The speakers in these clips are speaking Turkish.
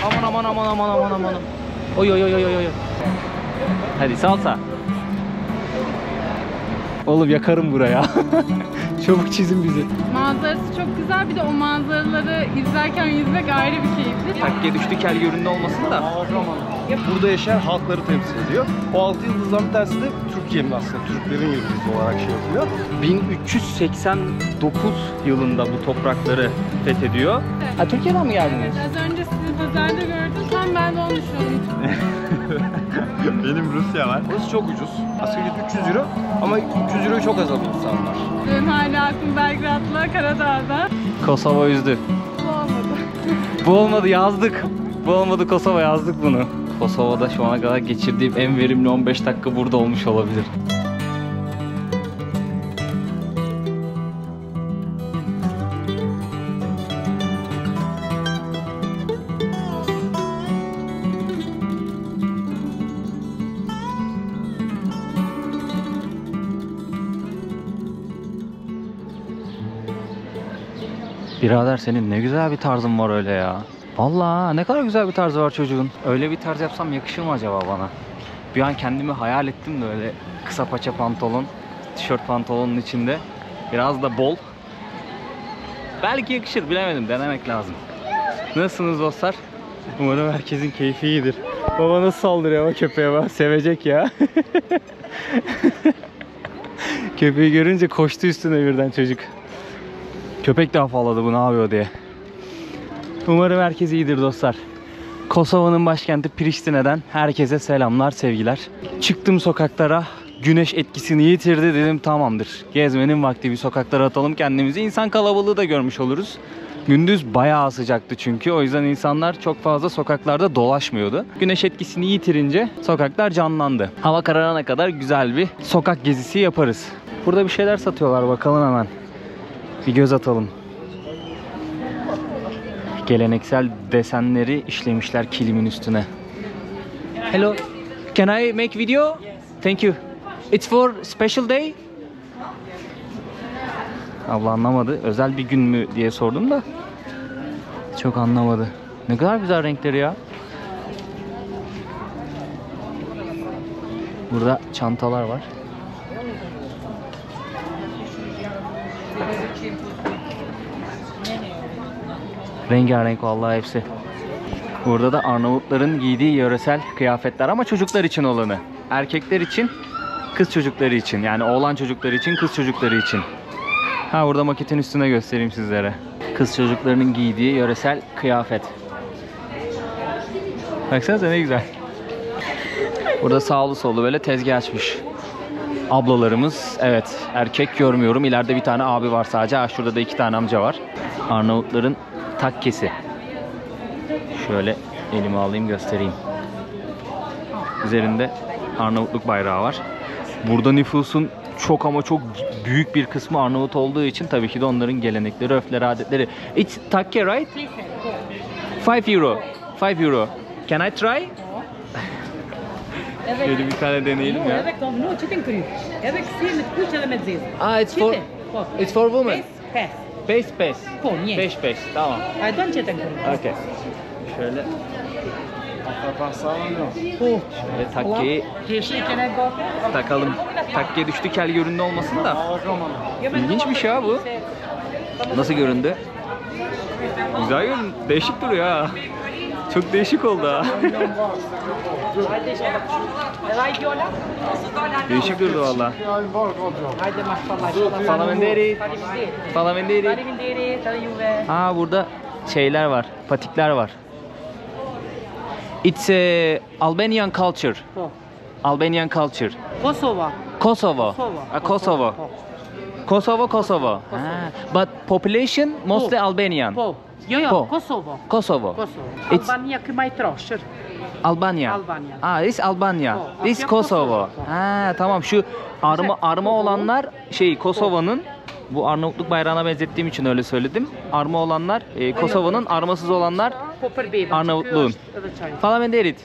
Aman aman aman aman aman aman. Oy oy oy oy oy. Hadi salsa. Oğlum yakarım buraya. Çabuk çizin bizi. Manzarası çok güzel. Bir de o manzaraları izlerken yüzmek ayrı bir keyifli. Takkiye düştü kel göründe olmasın da. Burada yaşayan halkları temsil ediyor. O 6 yıldızdan bir tanesi de Türkiye'nin aslında. Türklerin yıldızı olarak şey yapıyor. 1389 yılında bu toprakları fethediyor. Evet. Ha, Türkiye'den mi geldiniz? Evet, az önce sizi pazarda gördüm. Tam ben de onu düşünüyorum. Benim Rusya var. Burası çok ucuz. Asgari ücret 300 euro ama 300 euroyu çok az alıyor insanlar. Benim hala aklım Belgrad'la Karadağ'da. Kosova üzdü. Bu olmadı. Bu olmadı, yazdık. Bu olmadı, Kosova, yazdık bunu. Kosova'da şu ana kadar geçirdiğim en verimli 15 dakika burada olmuş olabilir. Birader senin ne güzel bir tarzın var öyle ya. Vallahi ne kadar güzel bir tarzı var çocuğun. Öyle bir tarz yapsam yakışır mı acaba bana? Bir an kendimi hayal ettim de öyle kısa paça pantolon, tişört pantolonun içinde. Biraz da bol. Belki yakışır, bilemedim, denemek lazım. Nasılsınız dostlar? Umarım herkesin keyfi iyidir. Baba nasıl saldırıyor ama köpeğe bak, sevecek ya. Köpeği görünce koştu üstüne birden çocuk. Köpek de afalladı bu ne yapıyor diye. Umarım herkes iyidir dostlar. Kosova'nın başkenti Priştine'den herkese selamlar, sevgiler. Çıktım sokaklara, güneş etkisini yitirdi, dedim tamamdır. Gezmenin vakti, bir sokaklara atalım kendimizi. İnsan kalabalığı da görmüş oluruz. Gündüz bayağı sıcaktı çünkü, o yüzden insanlar çok fazla sokaklarda dolaşmıyordu. Güneş etkisini yitirince sokaklar canlandı. Hava kararana kadar güzel bir sokak gezisi yaparız. Burada bir şeyler satıyorlar, bakalım hemen. Bir göz atalım. Geleneksel desenleri işlemişler kilimin üstüne. Hello, can I make video? Thank you. It's for special day. Abla anlamadı. Özel bir gün mü diye sordum da çok anlamadı. Ne kadar güzel renkleri ya. Burada çantalar var. Rengarenk vallahi hepsi. Burada da Arnavutların giydiği yöresel kıyafetler ama çocuklar için olanı. Erkekler için, kız çocukları için. Yani oğlan çocukları için, kız çocukları için. Ha, burada maketin üstüne göstereyim sizlere. Kız çocuklarının giydiği yöresel kıyafet. Baksanıza ne güzel. Burada sağlı sollu böyle tezgah açmış ablalarımız. Evet, erkek görmüyorum. İleride bir tane abi var sadece. Ha, şurada da 2 tane amca var. Arnavutların takkesi. Şöyle elime alayım göstereyim. Üzerinde Arnavutluk bayrağı var. Burada nüfusun çok ama çok büyük bir kısmı Arnavut olduğu için tabii ki de onların gelenekleri, örfleri, adetleri. It's takke, right? 5 euro. 5 euro. Can I try? Şöyle bir tane deneyelim ya. Ah, it's for women. Pes. Pes. Tamam. Okay. Şöyle. Şöyle takkeyi takalım. Takkiye düştü kel göründe olmasın da. İlginç bir şey ha bu. Nasıl göründü? Güzel göründü. Değişik duruyor ha. Çok değişik oldu ha. Değişik durdu valla. Falamenderi. Aa, burada şeyler var. Patikler var. It's a Albanian culture. Albanian culture. Kosovo. Kosovo. But population mostly Albanian. Kosovo. It's Albania que mai troşur. Albania. This Albania. This Kosovo. Ha, tamam, şu arma olanlar Kosova'nın, bu Arnavutluk bayrağına benzettiğim için öyle söyledim. Arma olanlar Kosova'nın, armasız olanlar Arnavutluğun. Faleminderit.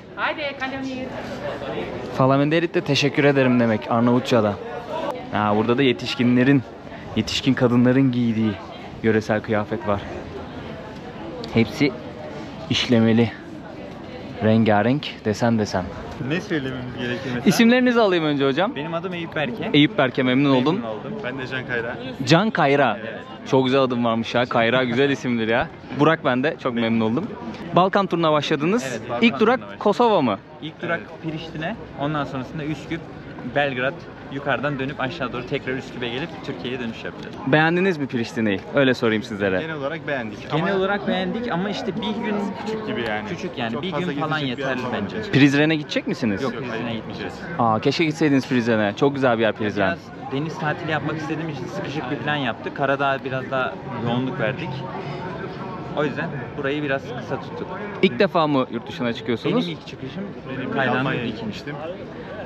Faleminderit de teşekkür ederim demek Arnavutça'da. Ha, burada da yetişkin kadınların giydiği yöresel kıyafet var. Hepsi işlemeli. Rengarenk desen. Ne söylememiz gerekir mesela? İsimlerinizi alayım önce hocam. Benim adım Eyüp Berke. Eyüp Berke, memnun oldum. Memnun oldum. Ben de Can Kayra. Can Kayra. Evet. Çok güzel adım varmış ya. Kayra güzel isimdir ya. Burak, ben de çok memnun oldum. Balkan turuna başladınız. Evet, Balkan İlk durak turuna başladım. Kosova mı? İlk durak Priştine, ondan sonrasında Üsküp, Belgrad, yukarıdan dönüp aşağı doğru tekrar Üsküp'e gelip Türkiye'ye dönüş yapacağız. Beğendiniz mi Priştine'yi? Öyle sorayım sizlere. Genel olarak beğendik. Genel olarak beğendik ama işte bir gün küçük gibi yani. küçük yani Çok bir fazla gün falan gezecek bir yer yeterli bulamadık. bence. Prizren'e gidecek misiniz? Yok, Yok, Prizren'e hayır, gitmeyeceğiz. Aa, keşke gitseydiniz Prizren'e. Çok güzel bir yer Prizren. Biraz deniz tatili yapmak istediğim için sıkışık bir plan yaptık. Karadağ'a biraz daha yoğunluk verdik. O yüzden burayı biraz kısa tuttuk. İlk defa mı yurt dışına çıkıyorsunuz? Benim ilk çıkışım Benim Tayland'ın Almanya'ya ilk. gitmiştim.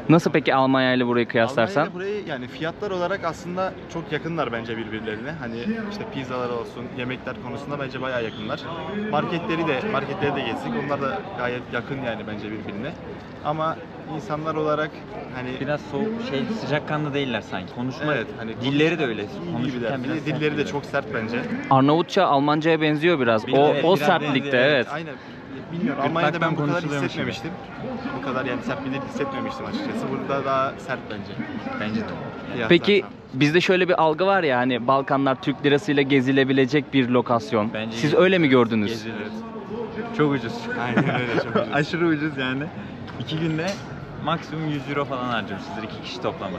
Nasıl peki Almanya ile burayı kıyaslarsan? Almanya ile burayı yani fiyatlar olarak aslında çok yakınlar bence birbirlerine. Hani işte pizzalar olsun, yemekler konusunda bence bayağı yakınlar. Marketleri de gezdik. Onlar da gayet yakın yani bence birbirine. Ama insanlar olarak hani Biraz soğuk, sıcakkanlı değiller sanki. Konuşma, evet hani dilleri de öyle. iyi gibiler. Konuşurken Bir biraz de dilleri sert de gibiler. çok sert bence. Arnavutça Almanca'ya benziyor biraz. Evet, O biraz sertlikte, benziyor, evet. Aynen. Bilmiyorum. Gırtlaktan Almanya'da ben bu kadar konuşuluyormuş hissetmemiştim. Bu kadar yani sert bir dil hissetmemiştim açıkçası. Burada daha sert bence. Bence de. Peki Kıyaslarsan. bizde şöyle bir algı var ya, hani Balkanlar Türk lirasıyla gezilebilecek bir lokasyon. Bence Siz öyle mi gördünüz? Gezilir. Çok ucuz. Aynen öyle, çok ucuz. Aşırı ucuz yani. 2 günde maksimum 100 euro falan harcamışızdır 2 kişi toplamı.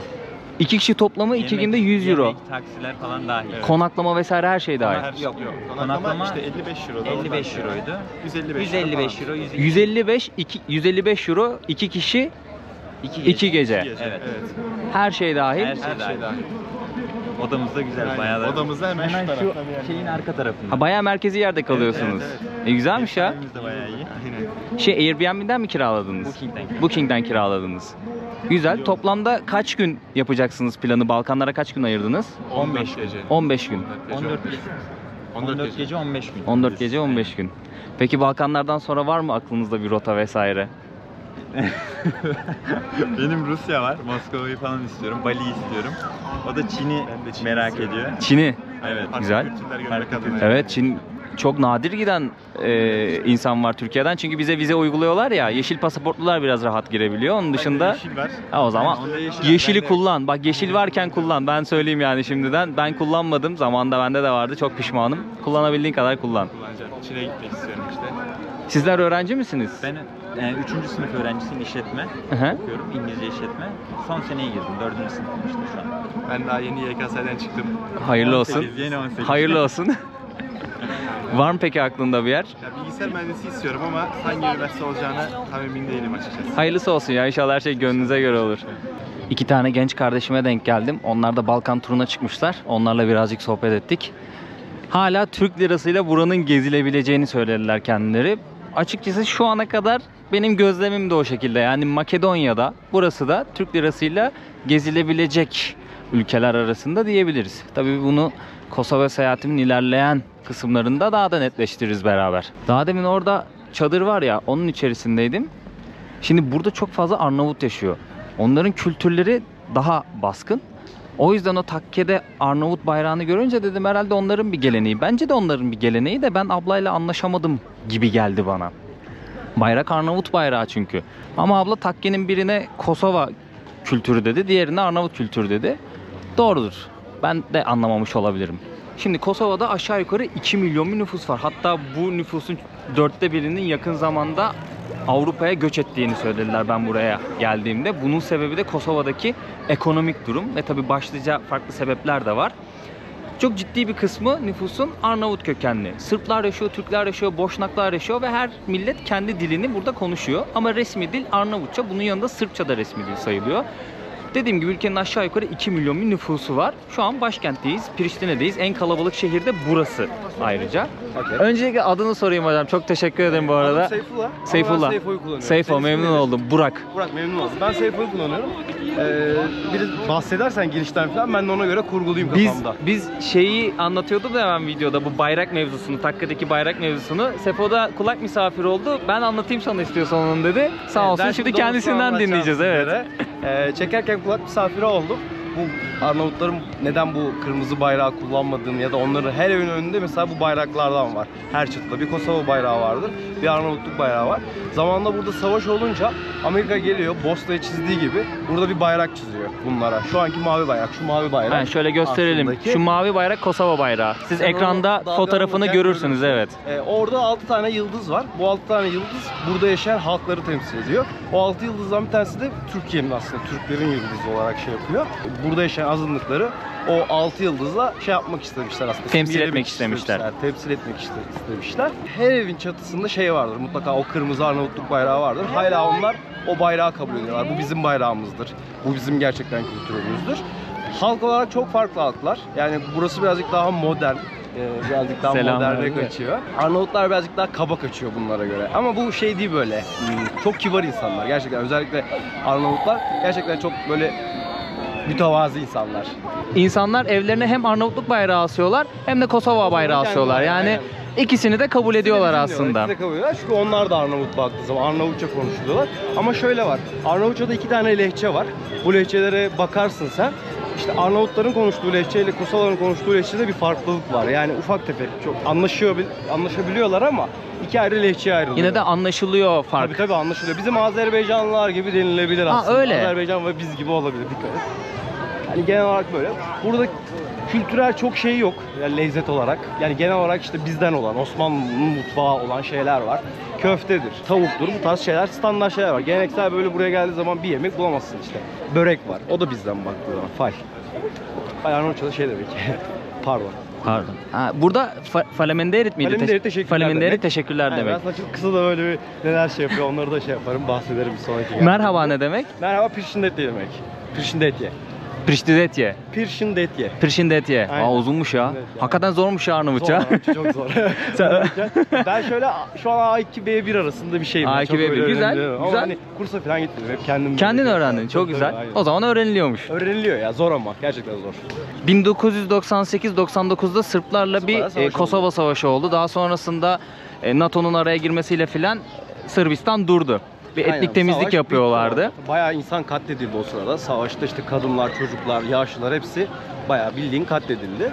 2 kişi toplamı 2 günde 100 euro. Yemek, taksiler falan dahil. Konaklama vesaire her şey dahil. Her şey Yok, Konaklama konaklama işte 55 euro. 55 euroydu. 155 euro, 155 euro 2 kişi 2 gece. Evet. Evet. Her şey dahil. Her şey Her şey dahil. Odamız da güzel Aynen. bayağı da. Odamızda hemen şu tarafta bir yer. şeyin arka tarafında. Ha, bayağı merkezi yerde kalıyorsunuz. evet, Güzelmiş ya. Evimiz de bayağı iyi. Aynen. Airbnb'den mi kiraladınız? Booking'den. Booking'den kiraladınız. Güzel. Toplamda kaç gün yapacaksınız planı? Balkanlara kaç gün ayırdınız? 15 gece. 15 gün. 14 gece. 14 gece 15 gün. 14 gece 15 gün. Peki Balkanlardan sonra var mı aklınızda bir rota vesaire? Benim Rusya var. Moskova'yı falan istiyorum. Bali'yi istiyorum. O da Çin'i Ben de Çin'i merak istiyorum. ediyor. Çin'i. Evet. Farklı Güzel. kültürler görmek Farklı adına. kültürler. Evet, Çin çok nadir giden insan var Türkiye'den. Çünkü bize vize uyguluyorlar ya. Yeşil pasaportlular biraz rahat girebiliyor. Onun dışında Yeşil var. ha, o zaman Onda yeşil var. yeşili Ben de- kullan. Bak, yeşil varken kullan. Ben söyleyeyim yani şimdiden. Ben kullanmadım. Zamanında bende de vardı. Çok pişmanım. Kullanabildiğin kadar kullan. Kullanacağım. Çin'e gitmek istiyorum işte. Sizler öğrenci misiniz? Ben 3. sınıf öğrencisiyim, işletme Hı hı. okuyorum. İngilizce işletme. Son seneye girdim. 4. sınıfım işte şu an. Ben daha yeni YKS'den çıktım. Hayırlı olsun. 18, yeni 18. Hayırlı olsun. Var mı peki aklında bir yer? Ya bilgisayar mühendisi istiyorum ama hangi üniversite olacağına tam emin değilim açıkçası. Hayırlısı olsun ya. İnşallah her şey gönlünüze göre olur. 2 tane genç kardeşime denk geldim. Onlar da Balkan turuna çıkmışlar. Onlarla birazcık sohbet ettik. Hala Türk lirasıyla buranın gezilebileceğini söylediler kendileri. Açıkçası şu ana kadar benim gözlemim de o şekilde. Yani Makedonya'da, burası da Türk lirasıyla gezilebilecek ülkeler arasında diyebiliriz. Tabii bunu Kosova seyahatimin ilerleyen kısımlarında daha da netleştiririz beraber. Daha demin orada çadır var ya, onun içerisindeydim. Şimdi burada çok fazla Arnavut yaşıyor. Onların kültürleri daha baskın. O yüzden o takkede Arnavut bayrağını görünce dedim herhalde onların bir geleneği. Bence de onların bir geleneği de ben ablayla anlaşamadım gibi geldi bana. Bayrak Arnavut bayrağı çünkü. Ama abla takkenin birine Kosova kültürü dedi, diğerine Arnavut kültürü dedi. Doğrudur. Ben de anlamamış olabilirim. Şimdi Kosova'da aşağı yukarı 2 milyon bir nüfus var. Hatta bu nüfusun 1/4'inin yakın zamanda Avrupa'ya göç ettiğini söylediler ben buraya geldiğimde. Bunun sebebi de Kosova'daki ekonomik durum ve tabii başlıca farklı sebepler de var. Çok ciddi bir kısmı nüfusun Arnavut kökenli. Sırplar yaşıyor, Türkler yaşıyor, Boşnaklar yaşıyor ve her millet kendi dilini burada konuşuyor. Ama resmi dil Arnavutça, bunun yanında Sırpça da resmi dil sayılıyor. Dediğim gibi ülkenin aşağı yukarı 2 milyon bir nüfusu var. Şu an başkentteyiz, Priştine'deyiz. En kalabalık şehir de burası ayrıca. Öncelikle adını sorayım hocam. Çok teşekkür ederim bu arada. Seyfullah. Seyfullah. Ama ben Seyfo'yu kullanıyorum. Seyfo, Senin memnun ismin nedir? oldum. Burak. Burak, memnun oldum. Ben Seyfo'yu kullanıyorum. Biraz bahsedersen girişten falan ben de ona göre kurgulayayım kafamda. Biz şeyi anlatıyordum da ben videoda, bu bayrak mevzusunu, takkadaki bayrak mevzusunu. Sefo da kulak misafiri oldu. Ben anlatayım sana istiyorsan onun dedi. Sağ olsun. Şimdi kendisinden dinleyeceğiz, evet. Çekerken kulak misafiri oldum. bu Arnavutların neden bu kırmızı bayrağı kullanmadığını ya da onların her evin önünde mesela bu bayraklardan var. Her çatıda bir Kosova bayrağı vardır, bir Arnavutluk bayrağı var. Zamanla burada savaş olunca Amerika geliyor, Bosna'ya çizdiği gibi burada bir bayrak çiziyor bunlara. Şu anki mavi bayrak, şu mavi bayrak. Yani şöyle gösterelim. aslındaki. Şu mavi bayrak Kosova bayrağı. Siz Sen ekranda onu fotoğrafını dalgalanırken görürsünüz, evet. Orada 6 tane yıldız var. Bu 6 tane yıldız burada yaşayan halkları temsil ediyor. O 6 yıldızdan bir tanesi de Türkiye'nin aslında, Türklerin yıldızı olarak şey yapıyor. Burada yaşayan azınlıkları o 6 yıldızla şey yapmak istemişler aslında. Temsil simgelemek etmek istemişler. Temsil etmek istemişler. Her evin çatısında şey vardır. Mutlaka o kırmızı Arnavutluk bayrağı vardır. Hala onlar o bayrağı kabul ediyorlar. Bu bizim bayrağımızdır. Bu bizim gerçekten kültürümüzdür. Halk olarak çok farklı halklar. Yani burası birazcık daha modern. Birazcık daha Selamlar, moderne kaçıyor. Arnavutlar birazcık daha kaba kaçıyor bunlara göre. Ama bu şey değil böyle. Çok kibar insanlar gerçekten. Özellikle Arnavutlar gerçekten çok böyle mütevazı insanlar. İnsanlar evlerine hem Arnavutluk bayrağı asıyorlar hem de Kosova bayrağı kendi asıyorlar. bayrağı, Yani aynen. ikisini de kabul ediyorlar İkisi de aslında. İkisi de kabul ediyorlar. Çünkü onlar da Arnavut baktığı zaman Arnavutça konuşuyorlar. Ama şöyle var. Arnavutça'da 2 tane lehçe var. Bu lehçelere bakarsın sen. İşte Arnavutların konuştuğu lehçe ile Kosova'nın konuştuğu lehçede bir farklılık var. Yani ufak tefek çok anlaşabiliyorlar ama iki ayrı lehçeye ayrılıyor. Yine de anlaşılıyor fark. Tabii anlaşılıyor. Bizim Azerbaycanlılar gibi denilebilir aslında. öyle. Azerbaycan ve biz gibi olabilir. Dikkat et. Yani genel olarak böyle. Burada kültürel çok şey yok. Yani lezzet olarak. Yani genel olarak işte bizden olan, Osmanlı'nın mutfağı olan şeyler var. Köftedir, tavuktur, bu tarz şeyler, standart şeyler var. Geleneksel böyle buraya geldiği zaman bir yemek bulamazsın işte. Börek var. O da bizden baktığı zaman. Fay. Fay Arnavutça'da şey demek. Pardon. Pardon. Ha, burada faleminderit miydi? Faleminderit teşekkürler Faleminderit demek. teşekkürler Yani demek. ben sana çok kısa da böyle bir neler şey yapıyor onları da şey yaparım, bahsederim bir sonraki. Merhaba ne demek? Merhaba, Pirşindetje demek. Pirşindetje. Priştidetje. Pirşindetje. Prişindetje. Aynen. Aa, uzunmuş ya. Evet, yani. Hakikaten zormuş ya Arnavutça. Zor, çok zor. Ben şöyle şu an A2 B1 arasında bir şeyim. A2 Çok B1 öyle güzel, öğrenemiyorum. Ama güzel. hani kursa falan gitmedim. Hep kendim. Kendin böyle- öğrendin. Çok Tabii, güzel. tabii, aynen. O zaman öğreniliyormuş. Öğreniliyor ya, zor ama gerçekten zor. 1998-99'da Sırplarla bir Sırplarla savaş Kosova oldu. Savaşı oldu. Daha sonrasında NATO'nun araya girmesiyle filan Sırbistan durdu. Bir Aynen, etnik temizlik savaş yapıyorlardı. bitti. Bayağı insan katledildi o sırada. Savaşta işte kadınlar, çocuklar, yaşlılar hepsi bayağı bildiğin katledildi.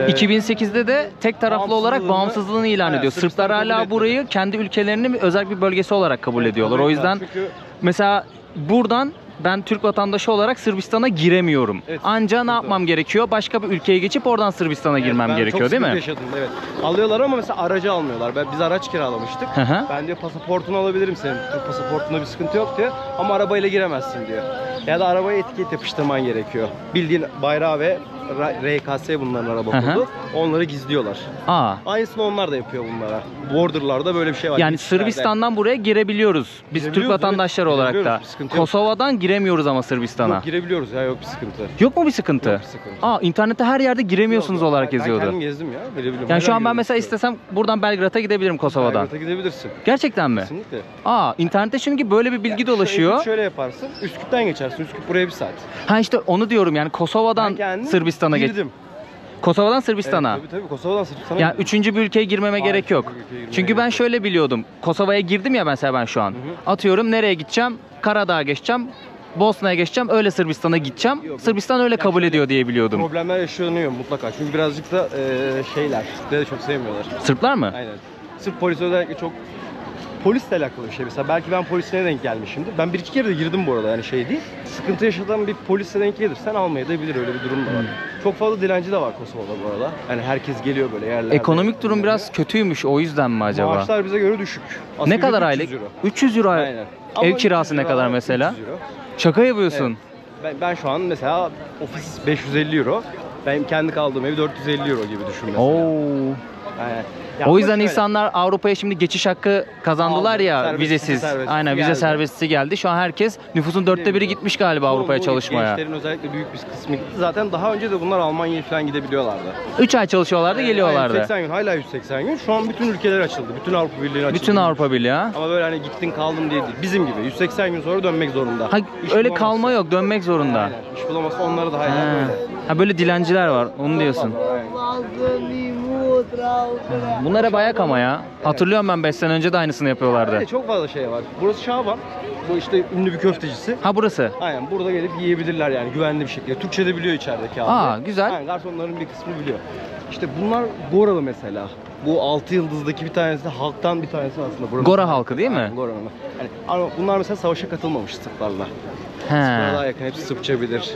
2008'de de tek taraflı olarak bağımsızlığını- bağımsızlığını ilan Aynen, ediyor. Sırbistan Sırplar kabul hala etmedi. burayı kendi ülkelerinin bir özel bir bölgesi olarak kabul ediyorlar. Kabul O yüzden etmez. Çünkü mesela buradan ben Türk vatandaşı olarak Sırbistan'a giremiyorum. Evet, Anca ne sıkıntı. yapmam gerekiyor? Başka bir ülkeye geçip oradan Sırbistan'a girmem ben gerekiyor çok değil mi? sıkıntı yaşadım, evet. Alıyorlar ama mesela aracı almıyorlar. Biz araç kiralamıştık. Hı hı. Ben diyor pasaportunu alabilirim senin. Türk pasaportunda bir sıkıntı yok diyor. Ama arabayla giremezsin diyor. Ya da arabaya etiket yapıştırman gerekiyor. Bildiğin bayrağı ve RKS bunların araba Hı hı. kodu. Onları gizliyorlar. Aa. Aynısını onlar da yapıyor bunlara. Borderlarda böyle bir şey var. Yani Geçişlerde. Sırbistan'dan buraya girebiliyoruz. Biz Türk Girebiliyoruz, vatandaşları evet. olarak da. Girebiliyoruz, bir sıkıntı yok. Kosova'dan giremiyoruz ama Sırbistan'a. Yok, girebiliyoruz ya, yok bir sıkıntı. Yok mu bir sıkıntı? Yok bir sıkıntı. Aa, internette her yerde giremiyorsunuz Yok, yok. olarak Ben yazıyordu. kendim gezdim ya. Girebiliyorum. Yani şu Hala an ben mesela girebiliyorum. istesem buradan Belgrad'a gidebilirim Kosova'dan. Belgrad'a gidebilirsin. Gerçekten mi? Kesinlikle. Aa, internette çünkü böyle bir bilgi dolaşıyor. Şöyle yaparsın. Üsküp'ten geçersin. Üsküp buraya 1 saat. Ha işte onu diyorum yani Kosova'dan Ben kendim Sırbistan'a geç. girdim. Kosova'dan Sırbistan'a. Evet, tabii Kosova'dan Sırbistan'a Yani girdim. üçüncü bir ülkeye girmeme Hayır, gerek yok. üçüncü ülkeye girmeye Çünkü gerek ben yok. şöyle biliyordum. Kosova'ya girdim ya mesela ben şu an. Atıyorum nereye gideceğim? Karadağ'a geçeceğim. Bosna'ya geçeceğim. Öyle Sırbistan'a gideceğim. Yok, Sırbistan öyle yani kabul şöyle ediyor diye biliyordum. Problemler yaşanıyor mutlaka. Çünkü birazcık da şeyler. Türkleri de çok sevmiyorlar. Sırplar mı? Aynen. Sırf polis özellikle çok polisle alakalı bir şey. Mesela belki ben polisine denk gelmişimdir. Ben 1-2 kere de girdim bu arada, yani şey değil. Sıkıntı yaşadan bir polisle denk gelirsen almayabilir, öyle bir durum da var. Çok fazla dilenci de var Kosova'da bu arada. Yani herkes geliyor böyle yerlerde. Ekonomik durum biraz kötüymüş, o yüzden mi acaba? Maaşlar bize göre düşük. Ne Asgari kadar 300 aylık? euro. 300 euro. Aynen. Ev Ama kirası 300 ne euro, kadar mesela? 300 euro. Şaka yapıyorsun. Ben şu an mesela ofis 550 euro. Benim kendi kaldığım ev 450 euro gibi düşün mesela. Oo. Aynen. Ya O ama yüzden şöyle, insanlar Avrupa'ya şimdi geçiş hakkı kazandılar Aldı. ya, Serbest, vizesiz. vize serbestisi Aynen, vize geldi. serbestisi geldi. Şu an herkes nüfusun 1/4'ü gitmiş galiba Avrupa'ya çoğunluğu çalışmaya. Gençlerin özellikle büyük bir kısmı gitti. Zaten daha önce de bunlar Almanya'ya falan gidebiliyorlardı. 3 ay çalışıyorlardı, geliyorlardı. 180 gün, hala 180 gün. Şu an bütün ülkeler açıldı. Bütün Avrupa Birliği açıldı. Bütün Avrupa Birliği ha. Ama böyle hani gittin kaldın diye değil. Bizim gibi 180 gün sonra dönmek zorunda. Ha, İş öyle bulamazsa- kalma yok, dönmek zorunda. Aynen. İş bulamazsa onları da hala Ha. böyle. Ha, böyle dilenciler var, onu diyorsun. Aynen. Bunlar bayak ama ya. Hatırlıyorum ben 5 sene önce de aynısını yapıyorlardı. Evet, çok fazla şey var. Burası Şaban. Bu işte ünlü bir köftecisi. Ha burası. Aynen burada gelip yiyebilirler yani güvenli bir şekilde. Türkçe de biliyor içerideki abi. Aa, güzel. Aynen garsonların bir kısmı biliyor. İşte bunlar Goralı mesela. Bu 6 yıldızdaki bir tanesi de halktan bir tanesi aslında. Buranın Gora halkı değil mi? Aynen, Gora'nın. Yani, ama bunlar mesela savaşa katılmamış Sırplarla. He. Sırplara daha yakın, hepsi Sırpça bilir.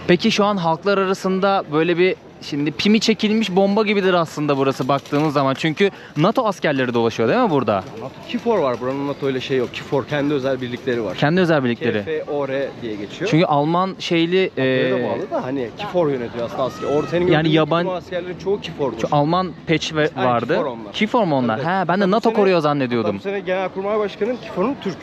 Peki şu an halklar arasında böyle bir şimdi pimi çekilmiş bomba gibidir aslında burası baktığımız zaman. Çünkü NATO askerleri dolaşıyor değil mi burada? KFOR var buranın, NATO ile şey yok. KFOR kendi özel birlikleri var. Kendi özel birlikleri. KFOR diye geçiyor. Çünkü Alman şeyli NATO'ya bağlı da hani KFOR yönetiyor aslında asker. Orada senin Yani gördüğün yaban- bütün askerlerin çoğu KFOR'dur. şu Alman patch vardı. KFOR onlar. KFOR mu onlar? Evet. He, ben de Hatta bu NATO sene- koruyor Hatta zannediyordum. bu sene Genelkurmay Başkanı'nın KFOR'un Türk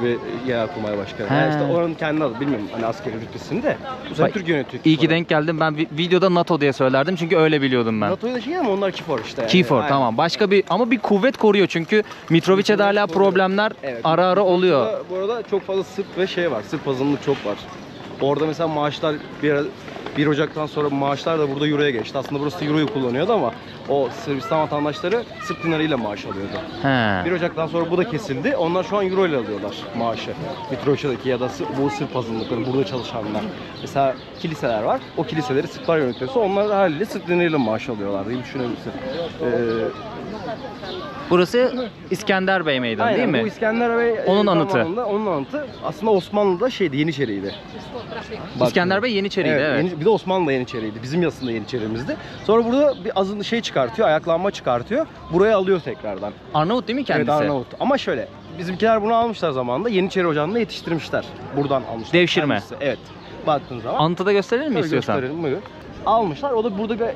bir Genelkurmay Başkanı. He. Yani işte oranın kendi adı bilmiyorum hani askeri rütbesini de bu sene Bak, Türk yönetiyor. İyi ki KFOR'u. denk geldim. Ben videoda NATO diye söylerdim çünkü öyle biliyordum ben. NATO'yu da şey ama onlar KFOR işte yani. KFOR Aynen. tamam. Başka bir ama bir kuvvet koruyor çünkü Mitrovic'e de hala problemler Evet. ara ara oluyor. Bu arada çok fazla Sırp ve şey var. Sırp azınlık çok var. Orada mesela maaşlar 1 Ocak'tan sonra maaşlar da burada Euro'ya geçti. Aslında burası Euro'yu kullanıyordu ama o Sırbistan vatandaşları Sırp dinarıyla maaş alıyordu. 1 He. Ocak'tan sonra bu da kesildi. Onlar şu an Euro ile alıyorlar maaşı. Mitrovic'deki ya da bu Sırp azınlıkları burada çalışanlar. Mesela kiliseler var. O kiliseleri Sırplar yönetiyorsa onlar da haliyle Sırp dinarıyla maaş alıyorlar diye düşünebilirsin. Burası İskender Bey Meydanı Aynen, değil mi? bu İskender Bey Onun anıtı. zamanında onun anıtı. Aslında Osmanlı'da şeydi, Yeniçeriydi. İskender Bey Yeniçeriydi evet. Bir de Osmanlı Yeniçeriydi. Bizim yasında Yeniçerimizdi. Sonra burada bir azınlık şey çıkartıyor, ayaklanma çıkartıyor. Buraya alıyor tekrardan. Arnavut değil mi kendisi? Evet, Arnavut. Ama şöyle, bizimkiler bunu almışlar zamanında. Yeniçeri Ocağı'nda yetiştirmişler. Buradan almışlar. Devşirme. Kendisi. Evet. Baktığın zaman. Anıtıda gösterelim mi Tabii istiyorsan? gösterelim, buyur. Almışlar. O da burada bir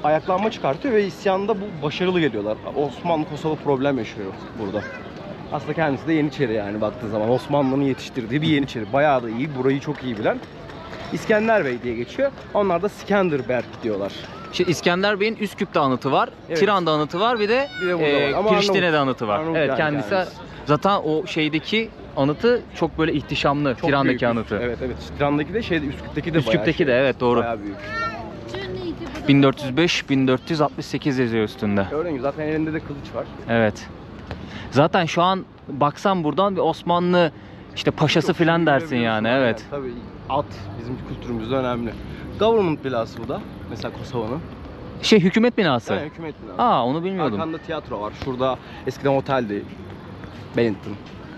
ayaklanma çıkartıyor ve isyanda bu başarılı geliyorlar. Osmanlı Kosova problem yaşıyor burada. Aslında kendisi de Yeniçeri yani baktığı zaman. Osmanlı'nın yetiştirdiği bir Yeniçeri. Bayağı da iyi, burayı çok iyi bilen. İskender Bey diye geçiyor. Onlar da Skenderberg diyorlar. Şimdi İskender Bey'in Üsküp'te anıtı var, Evet. Tiran'da anıtı var, bir de, Bir de burada var. Ama Priştine'de anıtı var. Arnavut Evet yani kendisi kendisi. zaten o şeydeki anıtı çok böyle ihtişamlı. Çok Tiran'daki büyük. anıtı. Evet evet. Tiran'daki de şeyde, Üsküp'teki de Üsküp'teki bayağı de evet doğru. Bayağı büyük. 1405-1468 yazıyor üstünde. Gördüğün gibi zaten elinde de kılıç var. Evet. Zaten şu an baksam buradan bir Osmanlı işte paşası Çok filan şey dersin görebiliyorsun yani aynen. evet. Tabii at bizim kültürümüzde önemli. Government binası bu da. Mesela Kosova'nın. Şey hükümet binası. Yani hükümet binası. Aa onu bilmiyordum. Arkanda tiyatro var. Şurada eskiden oteldi. Bennington.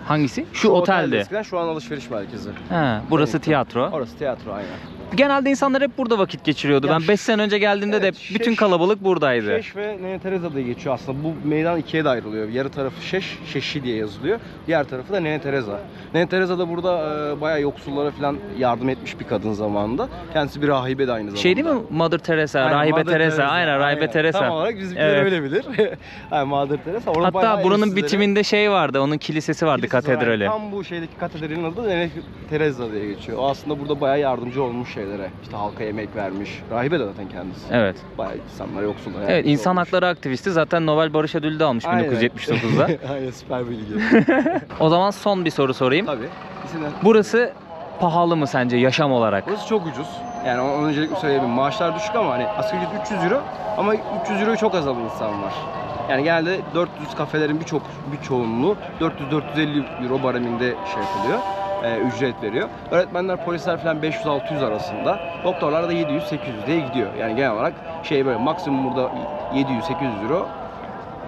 Hangisi? Şu otelde. Eskiden, şu an alışveriş merkezi. Ha, burası Bennington. tiyatro. Orası tiyatro aynen. Genelde insanlar hep burada vakit geçiriyordu. Ya Ben 5 sene önce geldiğimde evet, de bütün kalabalık buradaydı. Şeş ve Nene Teresa diye geçiyor aslında. Bu meydan ikiye de ayrılıyor. Yarı tarafı Şeş, Şeşi diye yazılıyor. Diğer tarafı da Nene Teresa. Nene Teresa da burada bayağı yoksullara falan yardım etmiş bir kadın zamanında. Kendisi bir rahibe de aynı zamanda. Şey değil mi? Mother Teresa, Aynen, Rahibe Mother Teresa. Aynen, Rahibe aynen. Teresa. Tam olarak bizimkiler Evet. öyle bilir. Aynen, Mother Teresa. Orada bayağı Hatta buranın evsizlere- bitiminde şey vardı, onun kilisesi vardı, Kilisesi var. katedrali. Tam bu şeydeki katedralin adı Nene Teresa diye geçiyor. O aslında burada bayağı yardımcı olmuş şeylere. İşte halka yemek vermiş. Rahibe de zaten kendisi. Evet. Bayağı insanlara, yoksullara Evet, yardımcı insan olmuş. hakları aktivisti. Zaten Nobel Barış Ödülü de almış Aynen. 1979'da. Aynen, süper bilgi. O zaman son bir soru sorayım. Tabii. İsimler. Burası pahalı mı sence yaşam olarak? Burası çok ucuz. Yani onu öncelikle söyleyebilirim. Maaşlar düşük ama hani asgari ücret 300 euro ama 300 euroyu çok az alan insan var. Yani genelde 400 kafelerin bir çoğunluğu 400-450 euro bareminde şey yapılıyor. Ücret veriyor. Öğretmenler, polisler falan 500-600 arasında. Doktorlar da 700-800 diye gidiyor. Yani genel olarak şey böyle maksimum burada 700-800 euro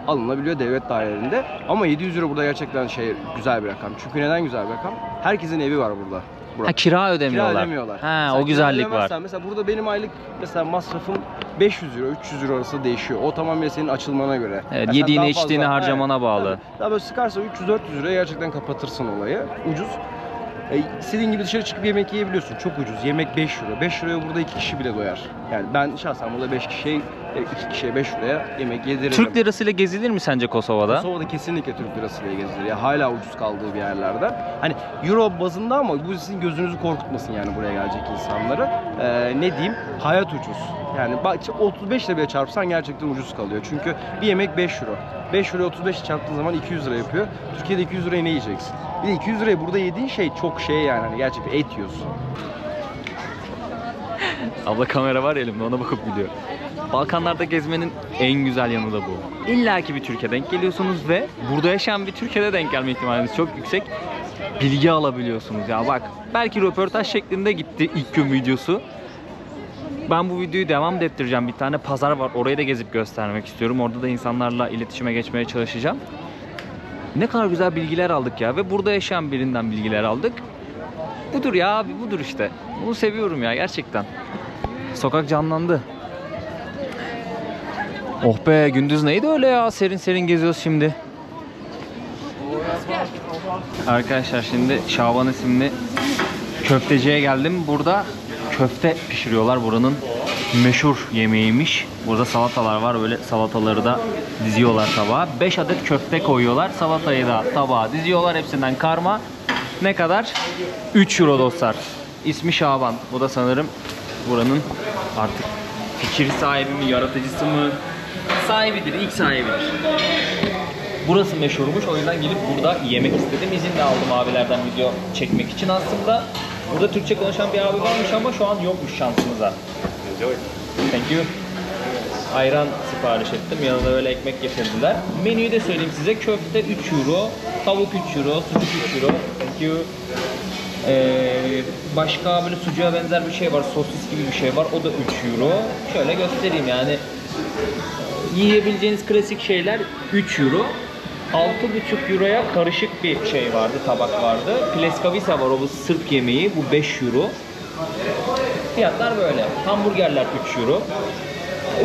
alınabiliyor devlet dairelerinde. Ama 700 euro burada gerçekten güzel bir rakam. Çünkü neden güzel bir rakam? Herkesin evi var burada. Ha, kira ödemiyorlar. Kira ödemiyorlar. Ha, Mesela o güzellik kira var. ödemezsen, mesela burada benim aylık mesela masrafım 500 euro, 300 euro arası değişiyor. O tamamen senin açılmana göre. Evet, Yani sen yediğine daha içtiğine fazla- harcamana Evet, bağlı. tabii. Daha böyle sıkarsa 300-400 euroya gerçekten kapatırsın olayı. Ucuz. İstediğin gibi dışarı çıkıp yemek yiyebiliyorsun. Çok ucuz. Yemek 5 euro. 5 euroya burada 2 kişi bile doyar. Yani ben şahsen burada 2 kişiye 5 euroya yemek yediririm. Türk lirasıyla gezilir mi sence Kosova'da? Kosova'da kesinlikle Türk lirasıyla gezilir. Ya hala ucuz kaldığı bir yerlerde. Hani euro bazında ama bu sizin gözünüzü korkutmasın yani buraya gelecek insanları. Ne diyeyim? Hayat ucuz. Yani 35 ile bile çarpsan gerçekten ucuz kalıyor. Çünkü bir yemek 5 euro. 5 euro 35 çarptığın zaman 200 lira yapıyor. Türkiye'de 200 liraya ne yiyeceksin? Bir de 200 liraya burada yediğin şey çok yani. Hani gerçekten et yiyorsun. Abla kamera var ya elimde, ona bakıp gidiyor. Balkanlarda gezmenin en güzel yanı da bu. İlla ki bir Türkiye denk geliyorsunuz ve burada yaşayan bir Türkiye'de denk gelme ihtimaliniz çok yüksek. Bilgi alabiliyorsunuz ya, bak. Belki röportaj şeklinde gitti ilk gün videosu. Ben bu videoyu devam da ettireceğim. Bir tane pazar var, orayı da gezip göstermek istiyorum. Orada da insanlarla iletişime geçmeye çalışacağım. Ne kadar güzel bilgiler aldık ya ve burada yaşayan birinden bilgiler aldık. Budur ya abi, budur işte. Bunu seviyorum ya gerçekten. Sokak canlandı. Oh be, gündüz neydi öyle ya, serin serin geziyoruz şimdi. Arkadaşlar şimdi Şaban isimli köfteciye geldim. Burada köfte pişiriyorlar, buranın meşhur yemeğiymiş. Burada salatalar var, böyle salataları da diziyorlar tabağa. 5 adet köfte koyuyorlar, salatayı da tabağa diziyorlar, hepsinden karma. Ne kadar? 3 euro dostlar. İsmi Şaban. Bu da sanırım buranın artık fikir sahibi mi, yaratıcısı mı? Sahibidir, ilk sahibidir. Burası meşhurmuş, o yüzden gelip burada yemek istedim. İzin de aldım abilerden video çekmek için aslında. Burada Türkçe konuşan bir abi varmış ama şu an yokmuş şansımıza. Thank you. Ayran sipariş ettim. Yanına böyle ekmek getirdiler. Menüyü de söyleyeyim size. Köfte 3 euro, tavuk 3 euro, sucuk 3 euro. Thank you. Başka böyle sucuğa benzer bir şey var. Sosis gibi bir şey var. O da 3 euro. Şöyle göstereyim yani. Yiyebileceğiniz klasik şeyler 3 euro. 6,5 euroya karışık bir şey vardı, tabak vardı. Pleskavisa var, o bu Sırp yemeği. Bu 5 euro. Fiyatlar böyle. Hamburgerler 3 euro.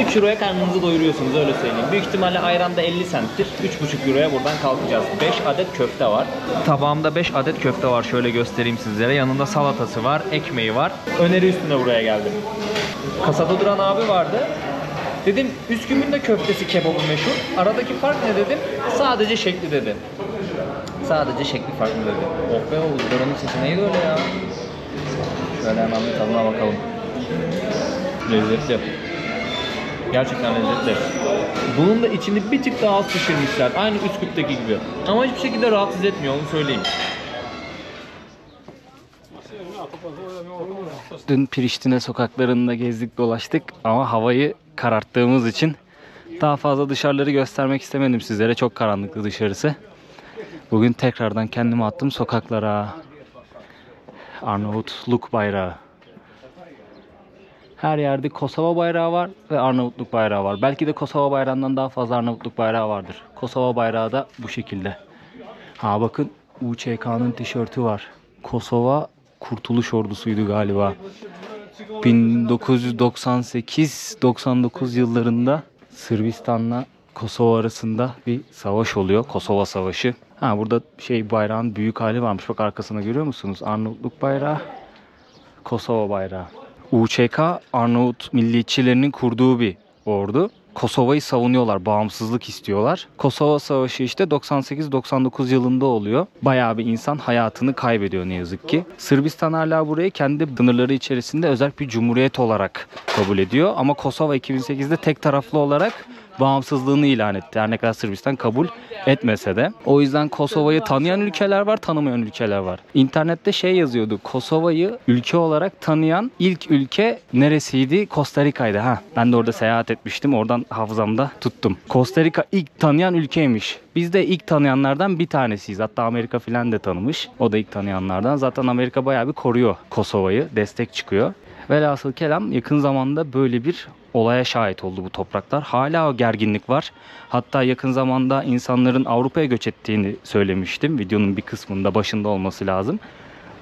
3 euroya karnınızı doyuruyorsunuz, öyle söyleyeyim. Büyük ihtimalle ayran da 50 centtir. 3,5 euroya buradan kalkacağız. 5 adet köfte var. Tabağımda 5 adet köfte var. Şöyle göstereyim sizlere. Yanında salatası var, ekmeği var. Öneri üstüne buraya geldim. Kasada duran abi vardı. Dedim Üsküp'ün de köftesi, kebabı meşhur. Aradaki fark ne dedim? Sadece şekli dedi. Sadece şekli farklı dedi. Oh be, o ızgaranın sesi neydi öyle ya? Şöyle hemen bir tadına bakalım. Lezzetli. Gerçekten lezzetli. Bunun da içini bir tık daha az pişirmişler. Aynı Üsküp'teki gibi. Ama hiçbir şekilde rahatsız etmiyor, onu söyleyeyim. Dün Priştine sokaklarında gezdik dolaştık ama havayı kararttığımız için daha fazla dışarıları göstermek istemedim sizlere. Çok karanlıktı dışarısı. Bugün tekrardan kendimi attım sokaklara. Arnavutluk bayrağı. Her yerde Kosova bayrağı var ve Arnavutluk bayrağı var. Belki de Kosova bayrağından daha fazla Arnavutluk bayrağı vardır. Kosova bayrağı da bu şekilde. Ha bakın, UÇK'nın tişörtü var. Kosova Kurtuluş Ordusu'ydu galiba. 1998-99 yıllarında Sırbistan'la Kosova arasında bir savaş oluyor. Kosova Savaşı. Ha burada bayrağın büyük hali varmış. Bak arkasında görüyor musunuz? Arnavutluk bayrağı, Kosova bayrağı. UÇK Arnavut milliyetçilerinin kurduğu bir ordu. Kosova'yı savunuyorlar, bağımsızlık istiyorlar. Kosova Savaşı işte 98-99 yılında oluyor. Bayağı bir insan hayatını kaybediyor ne yazık ki. Sırbistan hala burayı kendi sınırları içerisinde özel bir cumhuriyet olarak kabul ediyor. Ama Kosova 2008'de tek taraflı olarak bağımsızlığını ilan etti. Her ne kadar Sırbistan kabul etmese de. O yüzden Kosova'yı tanıyan ülkeler var, tanımayan ülkeler var. İnternette yazıyordu. Kosova'yı ülke olarak tanıyan ilk ülke neresiydi? Costa Rica'ydı. Ben de orada seyahat etmiştim. Oradan hafızamda tuttum. Costa Rica ilk tanıyan ülkeymiş. Biz de ilk tanıyanlardan bir tanesiyiz. Hatta Amerika filan da tanımış. O da ilk tanıyanlardan. Zaten Amerika bayağı bir koruyor Kosova'yı. Destek çıkıyor. Velhasıl kelam yakın zamanda böyle bir olaya şahit oldu bu topraklar. Hala o gerginlik var. Hatta yakın zamanda insanların Avrupa'ya göç ettiğini söylemiştim. Videonun bir kısmında, başında olması lazım.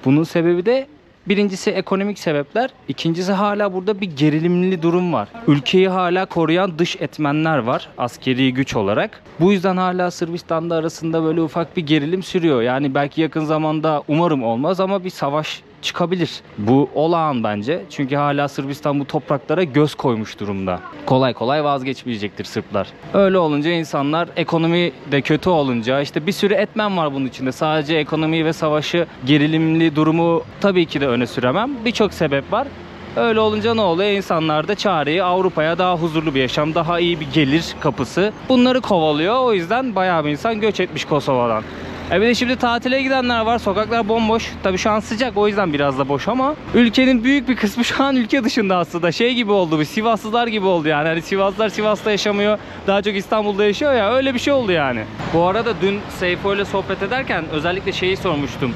Bunun sebebi de birincisi ekonomik sebepler. İkincisi hala burada bir gerilimli durum var. Ülkeyi hala koruyan dış etmenler var askeri güç olarak. Bu yüzden hala Sırbistan'da arasında böyle ufak bir gerilim sürüyor. Yani belki yakın zamanda, umarım olmaz ama bir savaş çıkabilir. Bu olağan bence. Çünkü hala Sırbistan bu topraklara göz koymuş durumda. Kolay kolay vazgeçmeyecektir Sırplar. Öyle olunca insanlar, ekonomi de kötü olunca, bir sürü etmen var bunun içinde. Sadece ekonomiyi ve savaşı, gerilimli durumu tabii ki de öne süremem. Birçok sebep var. Öyle olunca ne oluyor? İnsanlar da çareyi Avrupa'ya, daha huzurlu bir yaşam, daha iyi bir gelir kapısı, bunları kovalıyor. O yüzden bayağı bir insan göç etmiş Kosova'dan. Bir de şimdi tatile gidenler var. Sokaklar bomboş. Tabii şu an sıcak, o yüzden biraz da boş ama ülkenin büyük bir kısmı şu an ülke dışında aslında. Şey gibi oldu, bir Sivassızlar gibi oldu yani. Hani Sivaslılar Sivas'ta yaşamıyor. Daha çok İstanbul'da yaşıyor ya. Öyle bir şey oldu yani. Bu arada dün Seyfo ile sohbet ederken özellikle şeyi sormuştum.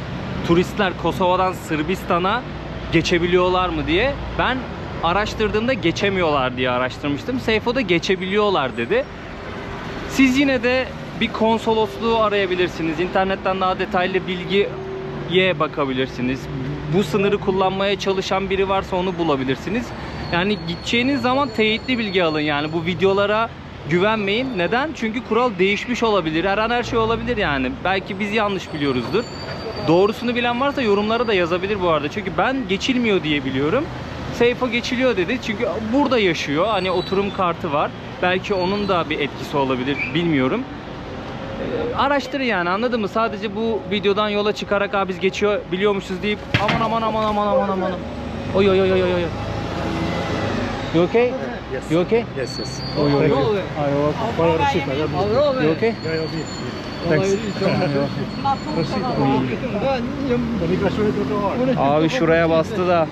Turistler Kosova'dan Sırbistan'a geçebiliyorlar mı diye. Ben araştırdığımda geçemiyorlar diye araştırmıştım. Seyfo da geçebiliyorlar dedi. Siz yine de bir konsolosluğu arayabilirsiniz. İnternetten daha detaylı bilgiye bakabilirsiniz. Bu sınırı kullanmaya çalışan biri varsa onu bulabilirsiniz. Yani gideceğiniz zaman teyitli bilgi alın. Yani bu videolara güvenmeyin. Neden? Çünkü kural değişmiş olabilir. Her an her şey olabilir yani. Belki biz yanlış biliyoruzdur. Doğrusunu bilen varsa yorumlara da yazabilir bu arada. Çünkü ben geçilmiyor diye biliyorum. Seyfo geçiliyor dedi. Çünkü burada yaşıyor. Hani oturum kartı var. Belki onun da bir etkisi olabilir. Bilmiyorum. Araştırın yani, anladın mı? Sadece bu videodan yola çıkarak biz geçiyor biliyormuşuz deyip aman. Oy. You okay? Yes. You okay? Yes. Oy. You okay? Thanks. Abi şuraya bastı da.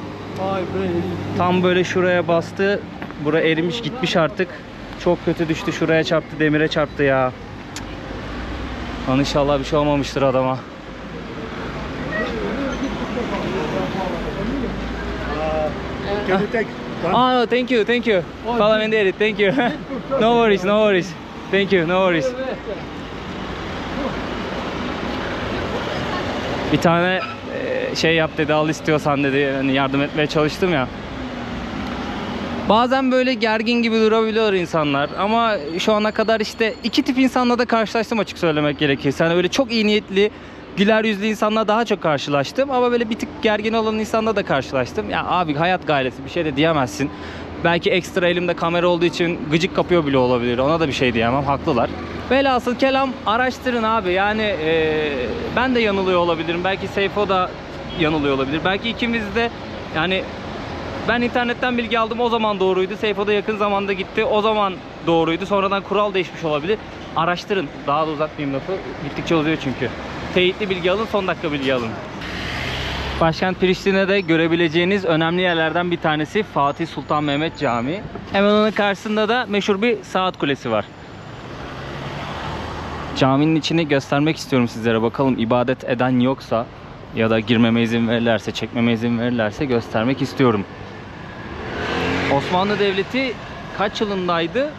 Tam böyle şuraya bastı. Bura erimiş gitmiş artık. Çok kötü düştü, şuraya çarptı, demire çarptı ya. Lan inşallah bir şey olmamıştır adama. Can you take one? No, thank you. Parlamentary, thank you. No worries. Thank you, no worries. Bir tane şey yap dedi, al istiyorsan dedi. Yani yardım etmeye çalıştım ya. Bazen böyle gergin gibi durabiliyor insanlar ama şu ana kadar işte iki tip insanla da karşılaştım, açık söylemek gerekirse. Yani böyle çok iyi niyetli, güler yüzlü insanla daha çok karşılaştım ama böyle bir tık gergin olan insanla da karşılaştım. Ya abi hayat gailesi, bir şey de diyemezsin. Belki ekstra elimde kamera olduğu için gıcık kapıyor bile olabilir, ona da bir şey diyemem, haklılar. Velhasıl kelam, araştırın abi yani. Ben de yanılıyor olabilirim, belki Seyfo da yanılıyor olabilir, belki ikimiz de yani. Ben internetten bilgi aldım, o zaman doğruydu. Seyfo da yakın zamanda gitti, o zaman doğruydu. Sonradan kural değişmiş olabilir. Araştırın. Daha da uzatmayayım lafı. Gittikçe uzuyor çünkü. Teyitli bilgi alın, son dakika bilgi alın. Başkent Priştine'de görebileceğiniz önemli yerlerden bir tanesi Fatih Sultan Mehmet Camii. Hemen onun karşısında da meşhur bir saat kulesi var. Caminin içini göstermek istiyorum sizlere. Bakalım ibadet eden yoksa ya da girmeme izin verirlerse, çekmeme izin verirlerse göstermek istiyorum. Osmanlı Devleti kaç yılındaydı?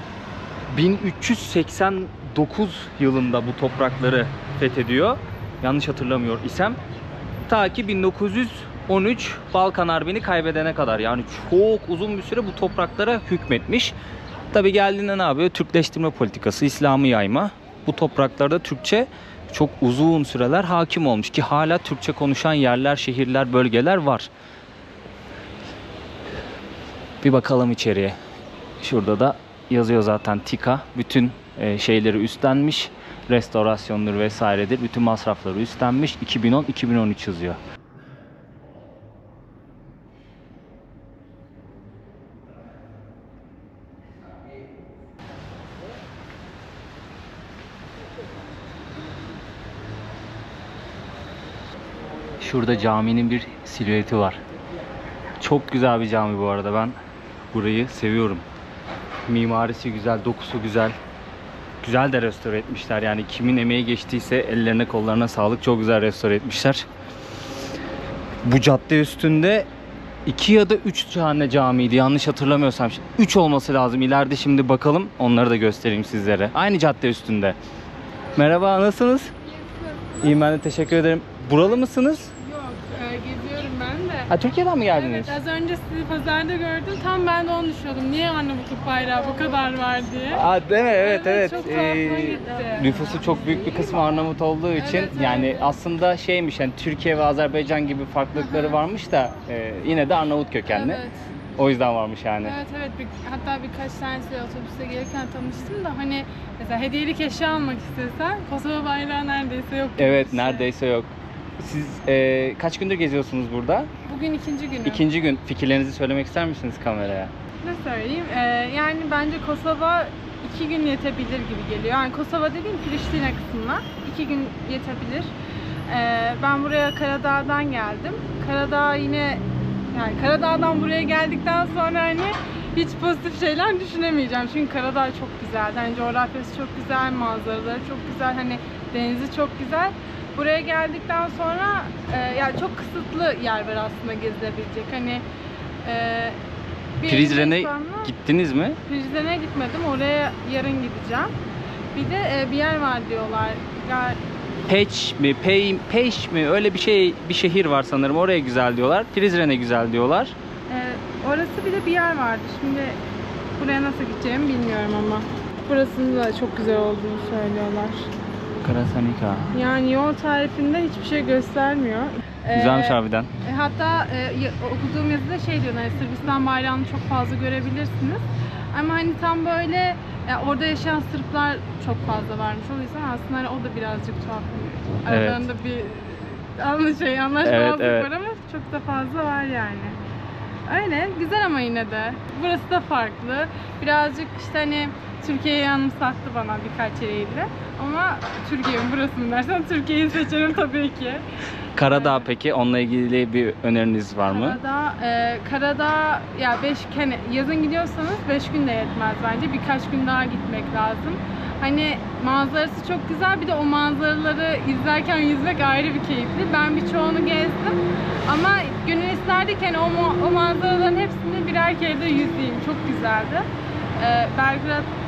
1389 yılında bu toprakları fethediyor. Yanlış hatırlamıyor isem. Ta ki 1913 Balkan Harbi'ni kaybedene kadar. Yani çok uzun bir süre bu topraklara hükmetmiş. Tabi geldiğinde ne yapıyor? Türkleştirme politikası, İslam'ı yayma. Bu topraklarda Türkçe çok uzun süreler hakim olmuş ki hala Türkçe konuşan yerler, şehirler, bölgeler var. Bir bakalım içeriye. Şurada da yazıyor zaten TİKA. Bütün şeyleri üstlenmiş. Restorasyondur vesairedir. Bütün masrafları üstlenmiş. 2010-2013 yazıyor. Şurada caminin bir silüeti var. Çok güzel bir cami bu arada. Ben burayı seviyorum. Mimarisi güzel, dokusu güzel. Güzel de restore etmişler. Yani kimin emeği geçtiyse ellerine kollarına sağlık. Çok güzel restore etmişler. Bu cadde üstünde 2 ya da 3 tane camiydi. Yanlış hatırlamıyorsam. 3 olması lazım. İleride şimdi bakalım. Onları da göstereyim sizlere. Aynı cadde üstünde. Merhaba, nasılsınız? İyiyim, ben de teşekkür ederim. Buralı mısınız? Yok, geziyorum ben de. Ha, Türkiye'den mi geldiniz? Evet, az önce sizi pazarda gördüm. Tam ben de onu düşünüyordum. Niye Arnavutluk bayrağı bu kadar var diye. Aa, değil mi? Evet. Çok tuhafıma gitti. Nüfusu çok büyük bir kısmı Arnavut olduğu için Evet. yani aslında şeymiş, yani Türkiye ve Azerbaycan gibi farklılıkları varmış da yine de Arnavut kökenli. Evet. O yüzden varmış yani. Evet. Hatta birkaç tanesiyle otobüste gelirken tanıştım da hani mesela hediyelik eşya almak istesen Kosova bayrağı neredeyse yok. Evet, neredeyse yok. Siz kaç gündür geziyorsunuz burada? Bugün ikinci günü. İkinci gün. Fikirlerinizi söylemek ister misiniz kameraya? Ne söyleyeyim? Yani bence Kosova 2 gün yetebilir gibi geliyor. Yani Kosova dediğim Priştine kısmına 2 gün yetebilir. Ben buraya Karadağ'dan geldim. Karadağ yine, yani Karadağ'dan buraya geldikten sonra hani hiç pozitif şeyler düşünemeyeceğim. Çünkü Karadağ çok güzel. Yani coğrafyası çok güzel, manzaraları çok güzel, hani denizi çok güzel. Buraya geldikten sonra yani çok kısıtlı yer var aslında gezilebilecek. Hani Prizren'e gittiniz mi? Prizren'e gitmedim. Oraya yarın gideceğim. Bir de bir yer var diyorlar. Peş mi? Öyle bir şehir var sanırım. Oraya güzel diyorlar. Prizren'e güzel diyorlar. Orası bir de bir yer vardı. Şimdi buraya nasıl gideceğimi bilmiyorum ama. Burasının da çok güzel olduğunu söylüyorlar. Krasavnica. Yani yol tarifinde hiçbir şey göstermiyor. Güzelmiş harbiden. Hatta okuduğum yazıda şey diyor, hani Sırbistan bayrağını çok fazla görebilirsiniz. Ama hani tam böyle orada yaşayan Sırplar çok fazla varmış. O yüzden aslında hani o da birazcık tuhaf. Evet. Aralarında bir anlaşmazlık Evet. var ama çok da fazla var yani. Öyle güzel ama yine de. Burası da farklı. Birazcık işte hani Türkiye'yi anımsattı bana birkaç yeriyle. Ama Türkiye mi burası mı dersen Türkiye'yi seçerim tabii ki. Karadağ peki? Onunla ilgili bir öneriniz var mı? Karadağ ya hani yazın gidiyorsanız 5 gün de yetmez bence. Birkaç gün daha gitmek lazım. Hani manzarası çok güzel. Bir de o manzaraları izlerken yüzmek ayrı bir keyifli. Ben birçoğunu gezdim. Ama gönül isterdi ki hani o manzaraların hepsini birer kere de yüzeyim. Çok güzeldi.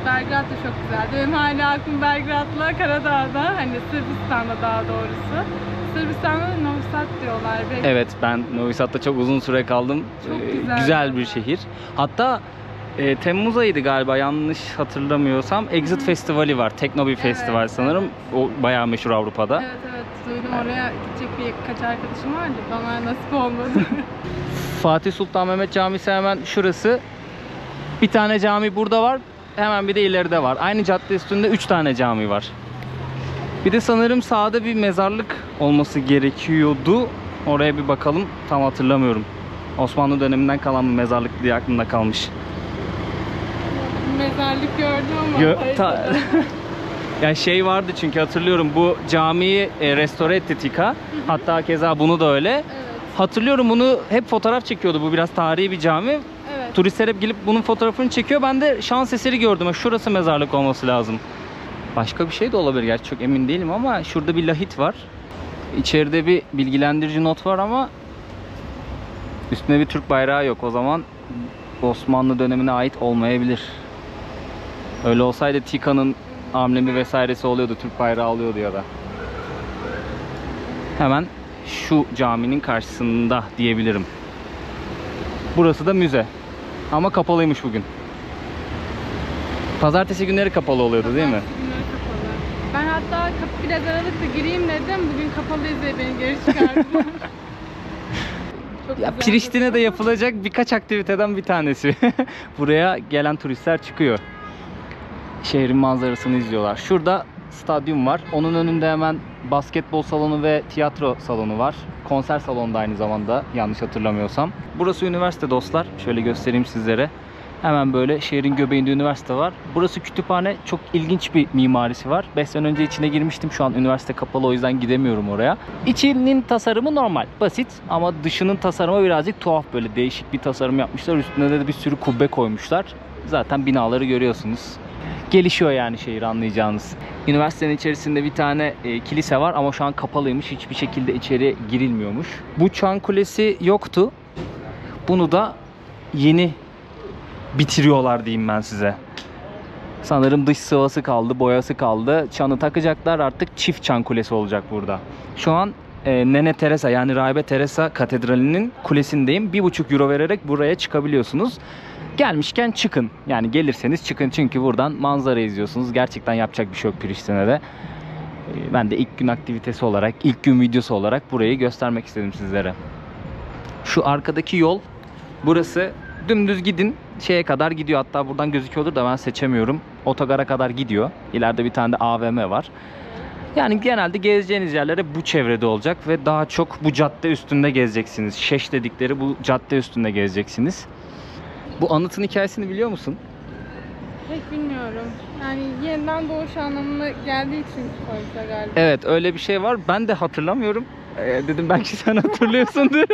Belgrad da çok güzeldi. Benim hala aklım Belgrad'la Karadağ'da, hani Sırbistan'da daha doğrusu. Sırbistan'da Novi Sad diyorlar. Evet, ben Novi Sad'da çok uzun süre kaldım. Çok güzel bir şehir. Hatta Temmuz ayıydı galiba, yanlış hatırlamıyorsam. Exit Festivali var. Tekno bir festival sanırım. O bayağı meşhur Avrupa'da. Evet, duydum. Oraya gidecek birkaç arkadaşım vardı. Bana nasip olmadı. Fatih Sultan Mehmet Camisi hemen şurası. Bir tane cami burada var. Hemen bir de ileride var. Aynı cadde üstünde 3 tane cami var. Bir de sanırım sağda bir mezarlık olması gerekiyordu. Oraya bir bakalım. Tam hatırlamıyorum. Osmanlı döneminden kalan bir mezarlık diye aklımda kalmış. Mezarlık gördüm ama Ya şey vardı çünkü hatırlıyorum, bu camiyi restore etti TİKA. Hatta keza bunu da öyle. Evet. Hatırlıyorum, bunu hep fotoğraf çekiyordu. Bu biraz tarihi bir cami. Evet. Turistler hep gelip bunun fotoğrafını çekiyor. Ben de şans eseri gördüm. Şurası mezarlık olması lazım. Başka bir şey de olabilir. Gerçi çok emin değilim ama şurada bir lahit var. İçeride bir bilgilendirici not var ama üstünde bir Türk bayrağı yok. O zaman Osmanlı dönemine ait olmayabilir. Öyle olsaydı TİKA'nın amblemi vesairesi oluyordu. Türk bayrağı oluyordu ya da. Hemen şu caminin karşısında diyebilirim. Burası da müze. Ama kapalıymış bugün. Pazartesi günleri kapalı oluyordu değil mi? Pazartesi günleri kapalı. Ben hatta kapı biraz aralık da gireyim dedim. Bugün kapalıyız diye beni geri çıkardılar. Çok Ya güzel. Priştine'de yapılacak birkaç aktiviteden bir tanesi. Buraya gelen turistler çıkıyor. Şehrin manzarasını izliyorlar. Şurada stadyum var. Onun önünde hemen basketbol salonu ve tiyatro salonu var. Konser salonu da aynı zamanda, yanlış hatırlamıyorsam. Burası üniversite dostlar. Şöyle göstereyim sizlere. Hemen böyle şehrin göbeğinde üniversite var. Burası kütüphane. Çok ilginç bir mimarisi var. 5 sene önce içine girmiştim. Şu an üniversite kapalı, o yüzden gidemiyorum oraya. İçinin tasarımı normal, basit ama dışının tasarımı birazcık tuhaf, böyle değişik bir tasarım yapmışlar. Üstüne de bir sürü kubbe koymuşlar. Zaten binaları görüyorsunuz. Gelişiyor yani şehir, anlayacağınız. Üniversitenin içerisinde bir tane kilise var ama şu an kapalıymış. Hiçbir şekilde içeri girilmiyormuş. Bu Çan Kulesi yoktu. Bunu da yeni bitiriyorlar diyeyim ben size. Sanırım dış sıvası kaldı, boyası kaldı. Çanı takacaklar, artık çift çan kulesi olacak burada. Şu an Nene Teresa, yani Rahibe Teresa Katedrali'nin kulesindeyim. 1,5 euro vererek buraya çıkabiliyorsunuz. Gelmişken çıkın. Yani gelirseniz çıkın, çünkü buradan manzara izliyorsunuz. Gerçekten yapacak bir şey yok Priştine'de. Ben de ilk gün aktivitesi olarak, ilk gün videosu olarak burayı göstermek istedim sizlere. Şu arkadaki yol, burası. Dümdüz gidin, şeye kadar gidiyor. Hatta buradan gözüküyordur da ben seçemiyorum. Otogara kadar gidiyor. İleride bir tane de AVM var. Yani genelde gezeceğiniz yerlere bu çevrede olacak ve daha çok bu cadde üstünde gezeceksiniz. Şeş dedikleri bu cadde üstünde gezeceksiniz. Bu anıtın hikayesini biliyor musun? pek bilmiyorum. Yani yeniden doğuş anlamına geldiği için koymuşlar galiba. Evet, öyle bir şey var. Ben de hatırlamıyorum. Dedim belki sen hatırlıyorsundur.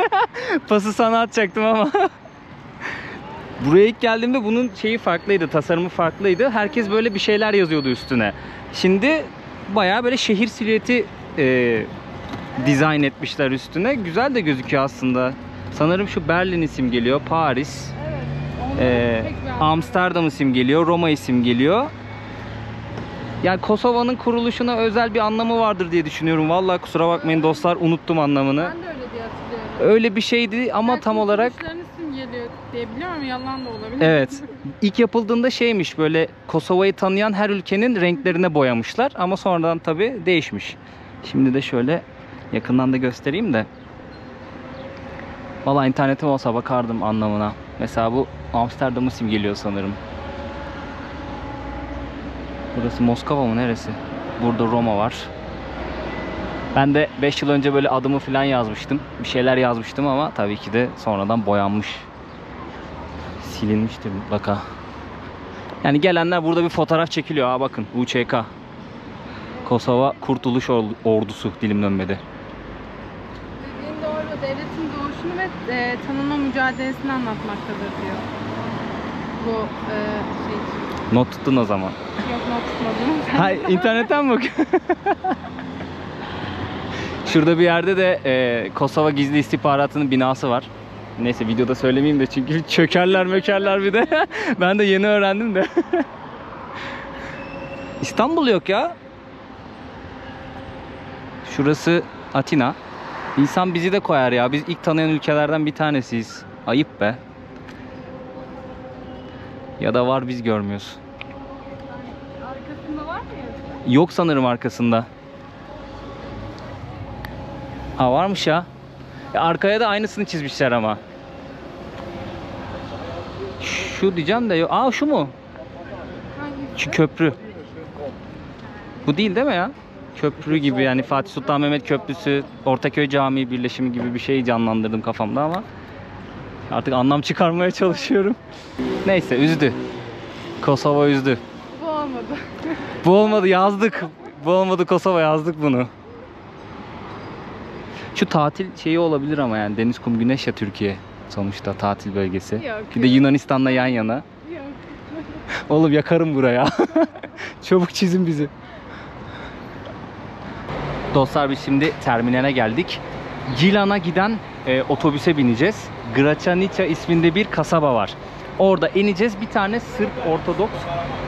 Pası sana atacaktım ama. Buraya ilk geldiğimde bunun şeyi farklıydı, tasarımı farklıydı. Herkes böyle bir şeyler yazıyordu üstüne. Şimdi bayağı böyle şehir silüeti dizayn etmişler üstüne. Güzel de gözüküyor aslında. Sanırım şu Berlin simgeliyor, Paris, Evet. Ondan pek bir Amsterdam simgeliyor, Roma simgeliyor. Yani Kosova'nın kuruluşuna özel bir anlamı vardır diye düşünüyorum. Vallahi kusura bakmayın dostlar, unuttum anlamını. Ben de öyle diye hatırlıyorum. Öyle bir şeydi ama Belki tam olarak kuruluşlarını simgeliyor diye biliyorum, yalan da olabilir. evet. İlk yapıldığında şeymiş, böyle Kosova'yı tanıyan her ülkenin renklerine boyamışlar ama sonradan tabii değişmiş. Şimdi de şöyle yakından da göstereyim de. Vallahi internetim olsa bakardım anlamına. Mesela bu Amsterdam'ı simgeliyor sanırım. Burası Moskova mı, neresi? Burada Roma var. Ben de 5 yıl önce böyle adımı falan yazmıştım. Bir şeyler yazmıştım ama tabii ki de sonradan boyanmış. Silinmiştir mutlaka. Yani gelenler burada bir fotoğraf çekiliyor. Ha bakın, UÇK. Kosova Kurtuluş Ordusu, dilim dönmedi. Dediğin doğru, devletin doğuşunu ve tanınma mücadelesini anlatmaktadır diyor. Bu şey. Not tuttun o zaman. Yok, not tutmadım. Ha, internetten bak. Şurada bir yerde de Kosova Gizli İstihbaratı'nın binası var. Neyse videoda söylemeyeyim de çünkü çökerler bir de. Ben de yeni öğrendim de. İstanbul yok ya. Şurası Atina. İnsan bizi de koyar ya. Biz ilk tanıyan ülkelerden bir tanesiyiz. Ayıp be. Ya da var, biz görmüyoruz. Arkasında var mı yazı? Yok sanırım arkasında. Ha, varmış ya. Arkaya da aynısını çizmişler ama. Şu diyeceğim de yok. Aa, şu mu? Hangisi? Şu köprü. Bu değil mi ya? Köprü gibi yani, Fatih Sultan Mehmet Köprüsü, Ortaköy Camii birleşimi gibi bir şey canlandırdım kafamda ama artık anlam çıkarmaya çalışıyorum. Neyse, üzdü. Kosova üzdü. Bu olmadı. Bu olmadı, yazdık. Bu olmadı, Kosova, yazdık bunu. Şu tatil şeyi olabilir ama yani, deniz, kum, güneş ya Türkiye. Sonuçta tatil bölgesi. Yok, Bir de yok. Yunanistan'la yan yana. Yok. Oğlum yakarım buraya. Çabuk çizin bizi. Dostlar, biz şimdi terminale geldik. Gilan'a giden otobüse bineceğiz. Gračanica isminde bir kasaba var. Orada ineceğiz. Bir tane Sırp Ortodoks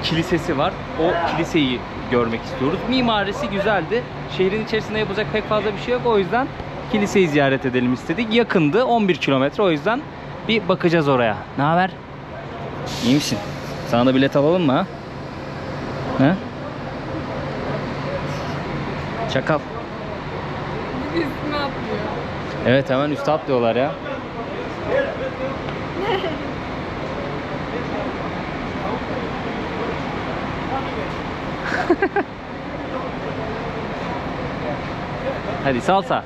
kilisesi var. O kiliseyi görmek istiyoruz. Mimarisi güzeldi. Şehrin içerisinde yapacak pek fazla bir şey yok. O yüzden kiliseyi ziyaret edelim istedik. Yakındı. 11 kilometre. O yüzden bir bakacağız oraya. Ne haber? İyi misin? Sana da bilet alalım mı ha? He? Çakal. Bir üstüne atlıyor. Evet, hemen üste atlıyorlar ya. Hadi salsa.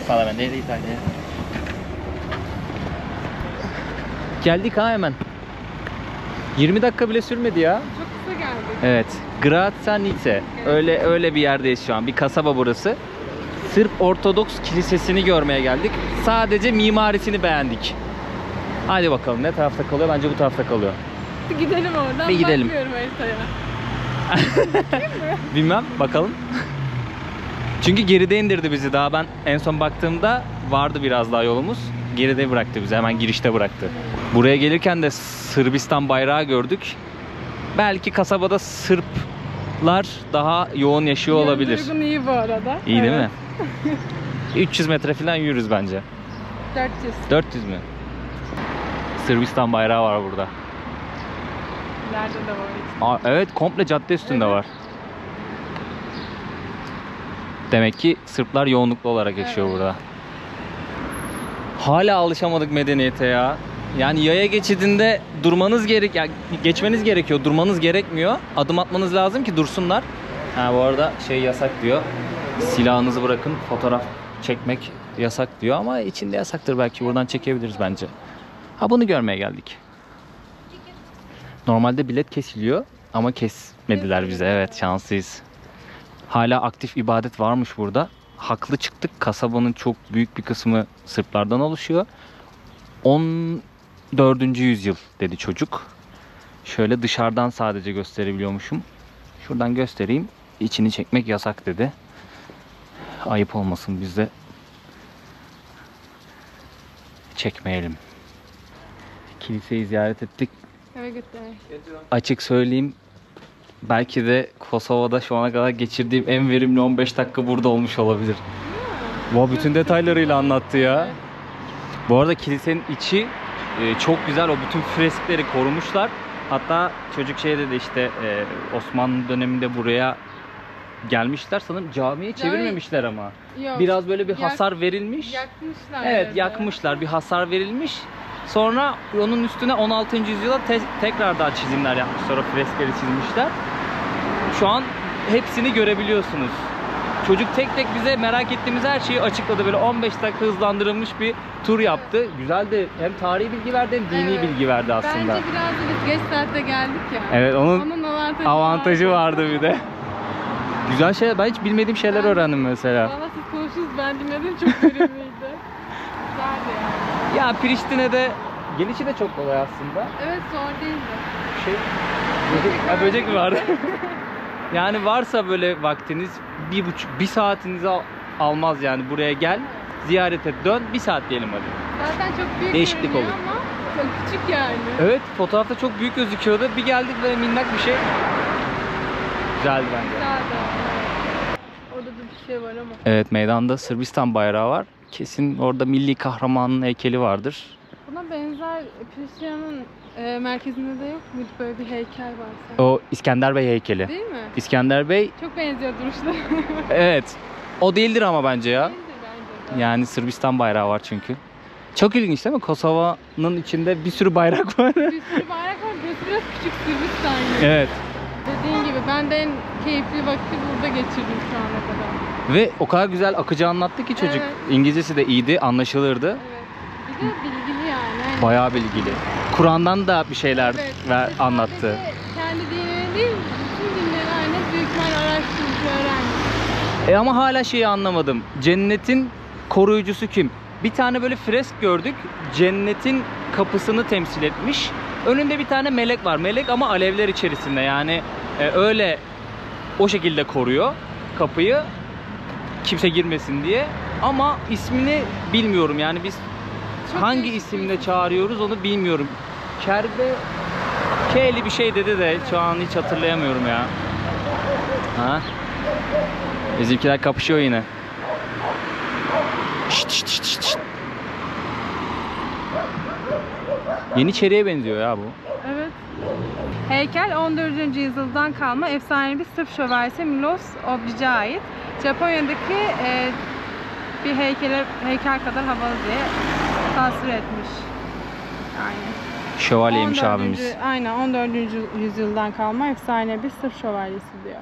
Solamente İtalya. Geldik ha hemen. 20 dakika bile sürmedi ya. Çok kısa geldi. Evet. Gračanica. Öyle bir yerdeyiz şu an. Bir kasaba burası. Sırp Ortodoks Kilisesi'ni görmeye geldik. Sadece mimarisini beğendik. Hadi bakalım, ne tarafta kalıyor? Bence bu tarafta kalıyor. Bir gidelim oradan. Bir gidelim. Bakmıyorum haritaya. Bilmem, bakalım. Çünkü geride indirdi bizi. Daha ben en son baktığımda vardı biraz daha yolumuz. Geride bıraktı bizi. Hemen girişte bıraktı. Buraya gelirken de Sırbistan bayrağı gördük. Belki kasabada Sırplar daha yoğun yaşıyor olabilir. Duygun iyi bu arada. İyi değil mi? Evet. 300 metre falan yürürüz bence. 400. 400 mü? Sırbistan bayrağı var burada. Nerede de var? Evet, komple cadde üstünde Evet. var. Demek ki Sırplar yoğunluklu olarak yaşıyor Evet. burada. Hala alışamadık medeniyete ya. Yani yaya geçidinde durmanız yani geçmeniz gerekiyor, durmanız gerekmiyor. Adım atmanız lazım ki dursunlar. Ha bu arada şey yasak diyor. Silahınızı bırakın, fotoğraf çekmek yasak diyor ama içinde yasaktır, belki buradan çekebiliriz bence. Ha bunu görmeye geldik. Normalde bilet kesiliyor ama kesmediler bize. Evet, şanslıyız. Hala aktif ibadet varmış burada. Haklı çıktık. Kasabanın çok büyük bir kısmı Sırplardan oluşuyor. 14. yüzyıl dedi çocuk. Şöyle dışarıdan sadece gösterebiliyormuşum. Şuradan göstereyim. İçini çekmek yasak dedi. Ayıp olmasın, biz de çekmeyelim. Kiliseyi ziyaret ettik. Have a good day. Açık söyleyeyim, belki de Kosova'da şu ana kadar geçirdiğim en verimli 15 dakika burada olmuş olabilir. Bu bütün detaylarıyla anlattı ya. Bu arada kilisenin içi çok güzel. O bütün freskleri korumuşlar. Hatta çocuk şey dedi işte, Osmanlı döneminde buraya gelmişler. Sanırım camiye çevirmemişler ama. Yok. Biraz böyle bir hasar verilmiş. Yakmışlar. Evet, dedi. yakmışlar. Bir hasar verilmiş. Sonra onun üstüne 16. yüzyılda tekrar daha çizimler yapmış. Sonra freskleri çizmişler. Şu an hepsini görebiliyorsunuz. Çocuk tek tek bize merak ettiğimiz her şeyi açıkladı. Böyle 15 dakika hızlandırılmış bir tur yaptı. Güzeldi. Hem tarihi bilgi verdi hem dini Evet. bilgi verdi aslında. Bence biraz da biz geç saatte geldik ya. Evet, onun avantajı vardı. vardı bir de. Güzel şeyler. Ben hiç bilmediğim şeyler öğrendim mesela. Valla siz konuştunuz, ben dinledim, çok verimliydi. Güzeldi yani. Ya Priştine'de gelişi de çok kolay aslında. Evet, zor değildi. Böcek mi vardı? Yani varsa böyle vaktiniz, bir saatinizi almaz yani, buraya gel, ziyaret et, dön, bir saat diyelim hadi. Zaten çok büyük Değişiklik görünüyor olur. ama çok küçük yani. Evet, fotoğrafta çok büyük gözüküyordu. Bir geldik böyle minnak bir şey. Güzeldi bence. Güzeldi. Orada da bir şey var ama. Evet, meydanda Sırbistan bayrağı var. Kesin orada milli kahramanın heykeli vardır. Buna benzer Priştine'nin merkezinde de yok muydu böyle bir heykel varsa? O İskender Bey heykeli. Değil mi? İskender Bey, Çok benziyor duruşları. evet. O değildir ama bence ya. Değildir bence de. Yani Sırbistan bayrağı var çünkü. Çok ilginç değil mi? Kosova'nın içinde bir sürü bayrak var. Bir sürü bayrak var. Burası biraz küçük Sırbistan gibi. Evet. Dediğin gibi ben de en keyifli vakti burada geçirdim şu ana kadar. Ve o kadar güzel akıcı anlattı ki çocuk. Evet. İngilizcesi de iyiydi, anlaşılırdı. Evet. Bir de bilgili yani. Bayağı bilgili. Kur'an'dan da bir şeyler Evet, anlattı. sadece kendi dinini değil, bütün dinleri aynı büyük ihtimal araştırmış, öğrenmiş. Ama hala şeyi anlamadım. Cennetin koruyucusu kim? Bir tane böyle fresk gördük. Cennetin kapısını temsil etmiş. Önünde bir tane melek var. Melek ama alevler içerisinde. Yani öyle o şekilde koruyor kapıyı. Kimse girmesin diye. Ama ismini bilmiyorum. Yani biz Çok hangi değişik isimle bir isim. çağırıyoruz onu bilmiyorum. Kerbe K'li bir şey dedi de şu an hiç hatırlayamıyorum ya. Ha? Bizimkiler kapışıyor yine. Şşt, şşt, şşt, şşt. Yeniçeriye benziyor ya bu. Evet. Heykel 14. yüzyıldan kalma efsanevi bir Sırp şövalyesi Miloš Obilić'e ait. Japonya'daki bir heykel kadar havalı diye tasvir etmiş. Yani Şövalyeymiş 14. abimiz. Aynen 14. yüzyıldan kalma efsane bir Sırp şövalyesi diyor.